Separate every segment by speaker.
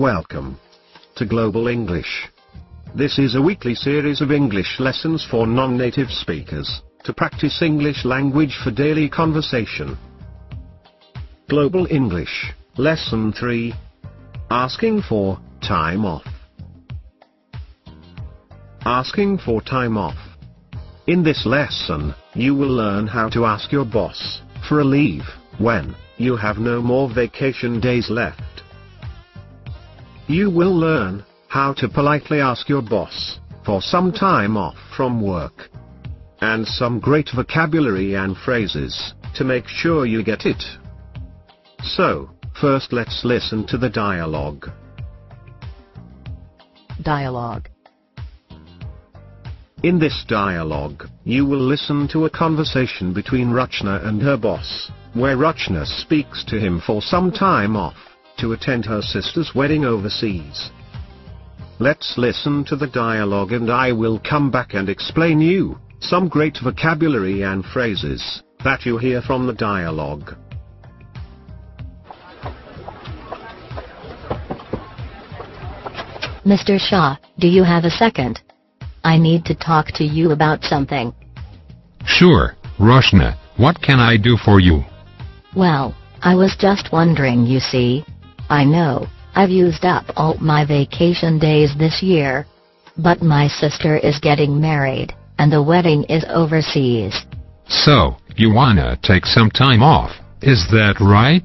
Speaker 1: Welcome to Global English. This is a weekly series of English lessons for non-native speakers, to practice English language for daily conversation. Global English, Lesson 3. Asking for time off. Asking for time off. In this lesson, you will learn how to ask your boss for a leave when you have no more vacation days left. You will learn how to politely ask your boss for some time off from work, and some great vocabulary and phrases to make sure you get it. So, first let's listen to the dialogue.
Speaker 2: Dialogue.
Speaker 1: In this dialogue, you will listen to a conversation between Rachna and her boss, where Rachna speaks to him for some time off to attend her sister's wedding overseas. Let's listen to the dialogue and I will come back and explain you some great vocabulary and phrases that you hear from the dialogue.
Speaker 2: Mr. Shah, do you have a second? I need to talk to you about something.
Speaker 3: Sure, Rachna, what can I do for you?
Speaker 2: Well, I was just wondering, you see. I know, I've used up all my vacation days this year. But my sister is getting married, and the wedding is overseas.
Speaker 3: So, you wanna take some time off, is that right?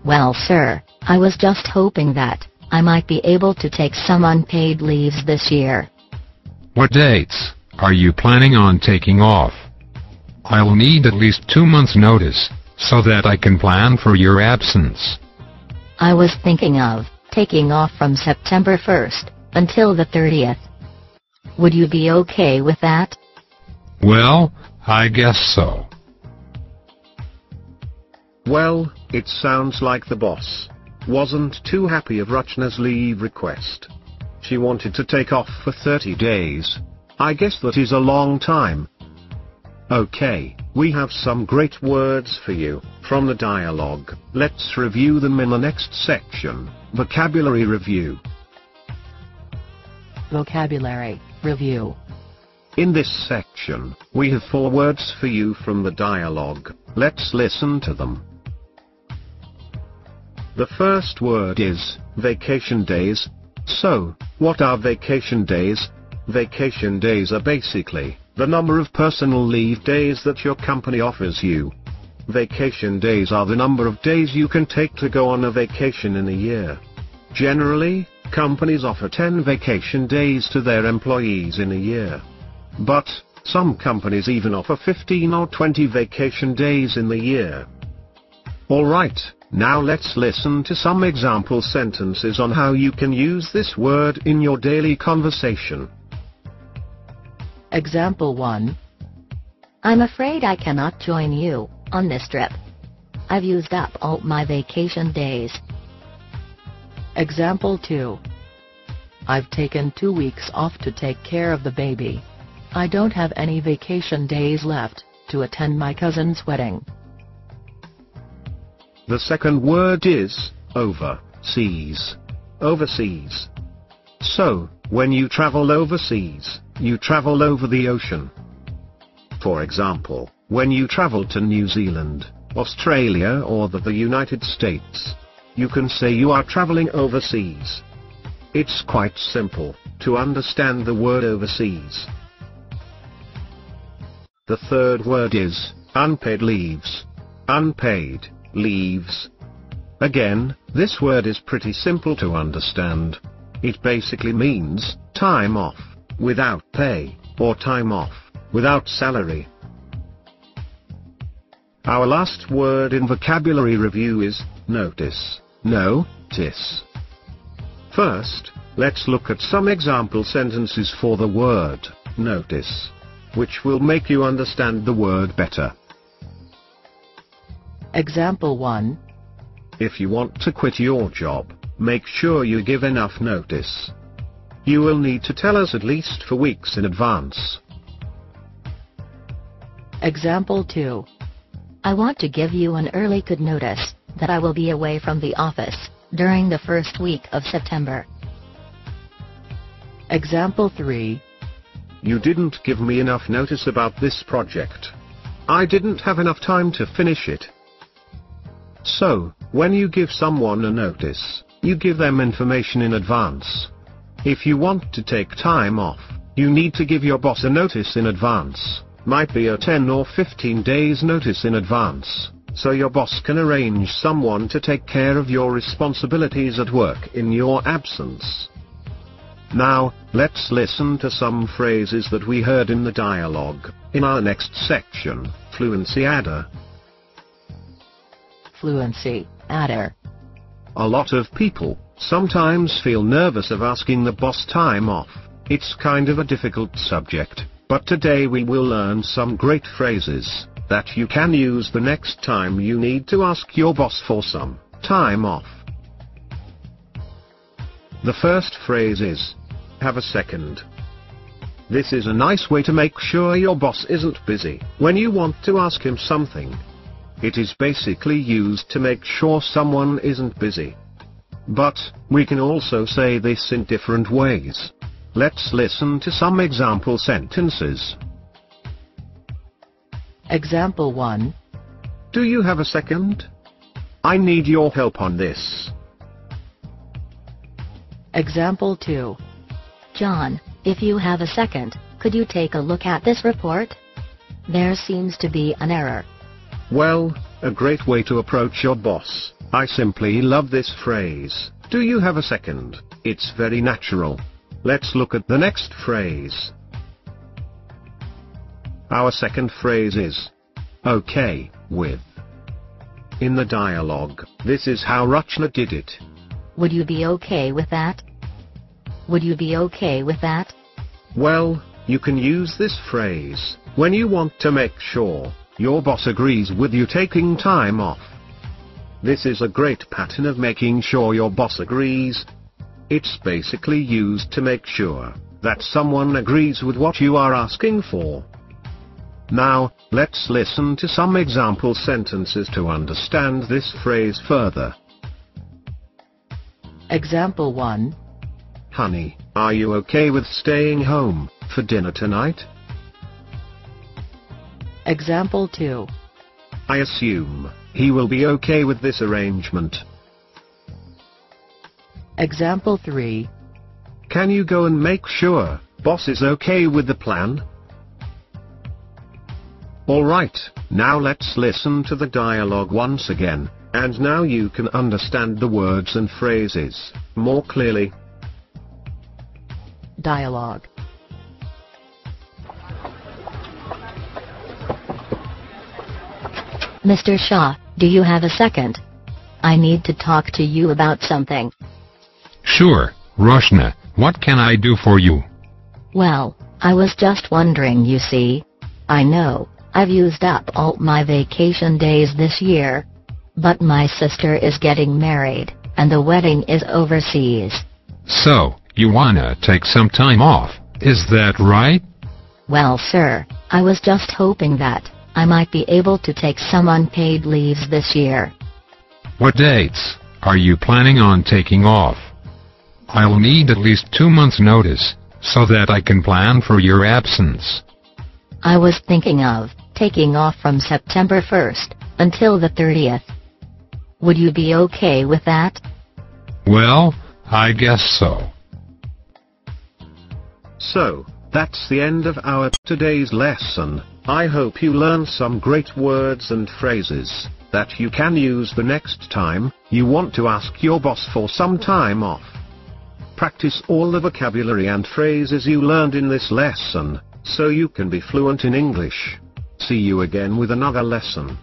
Speaker 2: Well, sir, I was just hoping that I might be able to take some unpaid leaves this year.
Speaker 3: What dates are you planning on taking off? I'll need at least 2 months' notice, so that I can plan for your absence.
Speaker 2: I was thinking of taking off from September 1st until the 30th. Would you be okay with that?
Speaker 3: Well, I guess so.
Speaker 1: Well, it sounds like the boss wasn't too happy of Rachna's leave request. She wanted to take off for 30 days. I guess that is a long time. Okay, we have some great words for you from the dialogue. Let's review them in the next section, Vocabulary Review.
Speaker 2: Vocabulary Review.
Speaker 1: In this section, we have 4 words for you from the dialogue. Let's listen to them. The first word is vacation days. So, what are vacation days? Vacation days are basically the number of personal leave days that your company offers you. Vacation days are the number of days you can take to go on a vacation in a year. Generally, companies offer 10 vacation days to their employees in a year. But some companies even offer 15 or 20 vacation days in the year. Alright, now let's listen to some example sentences on how you can use this word in your daily conversation.
Speaker 2: Example 1. I'm afraid I cannot join you on this trip. I've used up all my vacation days. Example 2. I've taken 2 weeks off to take care of the baby. I don't have any vacation days left to attend my cousin's wedding.
Speaker 1: The second word is overseas. Overseas. So, when you travel overseas, you travel over the ocean. For example, when you travel to New Zealand, Australia or the United States, you can say you are traveling overseas. It's quite simple to understand the word overseas. The third word is unpaid leaves. Unpaid leaves. Again, this word is pretty simple to understand. It basically means time off without pay, or time off without salary. Our last word in vocabulary review is notice. Notice. First, let's look at some example sentences for the word notice, which will make you understand the word better.
Speaker 2: Example 1.
Speaker 1: If you want to quit your job, make sure you give enough notice. You will need to tell us at least 4 weeks in advance.
Speaker 2: Example 2. I want to give you an early good notice that I will be away from the office during the first week of September.
Speaker 4: Example 3.
Speaker 1: You didn't give me enough notice about this project. I didn't have enough time to finish it. So, when you give someone a notice, you give them information in advance. If you want to take time off, you need to give your boss a notice in advance. Might be a 10 or 15 days notice in advance, so your boss can arrange someone to take care of your responsibilities at work in your absence. Now, let's listen to some phrases that we heard in the dialogue, in our next section, Fluency Adder.
Speaker 4: Fluency Adder.
Speaker 1: A lot of people sometimes feel nervous of asking the boss time off. It's kind of a difficult subject, but today we will learn some great phrases that you can use the next time you need to ask your boss for some time off. The first phrase is, have a second. This is a nice way to make sure your boss isn't busy when you want to ask him something. It is basically used to make sure someone isn't busy. But, we can also say this in different ways. Let's listen to some example sentences.
Speaker 4: Example 1.
Speaker 1: Do you have a second? I need your help on this.
Speaker 4: Example 2.
Speaker 2: John, if you have a second, could you take a look at this report? There seems to be an error.
Speaker 1: Well, a great way to approach your boss. I simply love this phrase. Do you have a second? It's very natural. Let's look at the next phrase. Our second phrase is, okay, with. In the dialogue, this is how Rachna did it.
Speaker 2: Would you be okay with that? Would you be okay with that?
Speaker 1: Well, you can use this phrase when you want to make sure your boss agrees with you taking time off. This is a great pattern of making sure your boss agrees. It's basically used to make sure that someone agrees with what you are asking for. Now, let's listen to some example sentences to understand this phrase further.
Speaker 4: Example 1.
Speaker 1: Honey, are you okay with staying home for dinner tonight?
Speaker 4: Example 2.
Speaker 1: I assume he will be okay with this arrangement.
Speaker 4: Example 3.
Speaker 1: Can you go and make sure boss is okay with the plan? Alright, now let's listen to the dialogue once again, and now you can understand the words and phrases more clearly.
Speaker 4: Dialogue.
Speaker 2: Mr. Shah, do you have a second? I need to talk to you about something.
Speaker 3: Sure, Rachna, what can I do for you?
Speaker 2: Well, I was just wondering, you see. I know, I've used up all my vacation days this year. But my sister is getting married, and the wedding is overseas.
Speaker 3: So, you wanna take some time off, is that right?
Speaker 2: Well, sir, I was just hoping that I might be able to take some unpaid leaves this year.
Speaker 3: What dates are you planning on taking off? I'll need at least 2 months' notice, so that I can plan for your absence.
Speaker 2: I was thinking of taking off from September 1st until the 30th. Would you be okay with that?
Speaker 3: Well, I guess so.
Speaker 1: So, that's the end of our today's lesson. I hope you learned some great words and phrases that you can use the next time you want to ask your boss for some time off. Practice all the vocabulary and phrases you learned in this lesson, so you can be fluent in English. See you again with another lesson.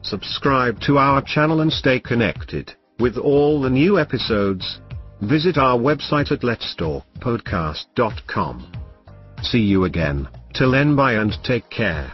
Speaker 1: Subscribe to our channel and stay connected with all the new episodes. Visit our website at letstalkpodcast.com. See you again. Till then, bye and take care.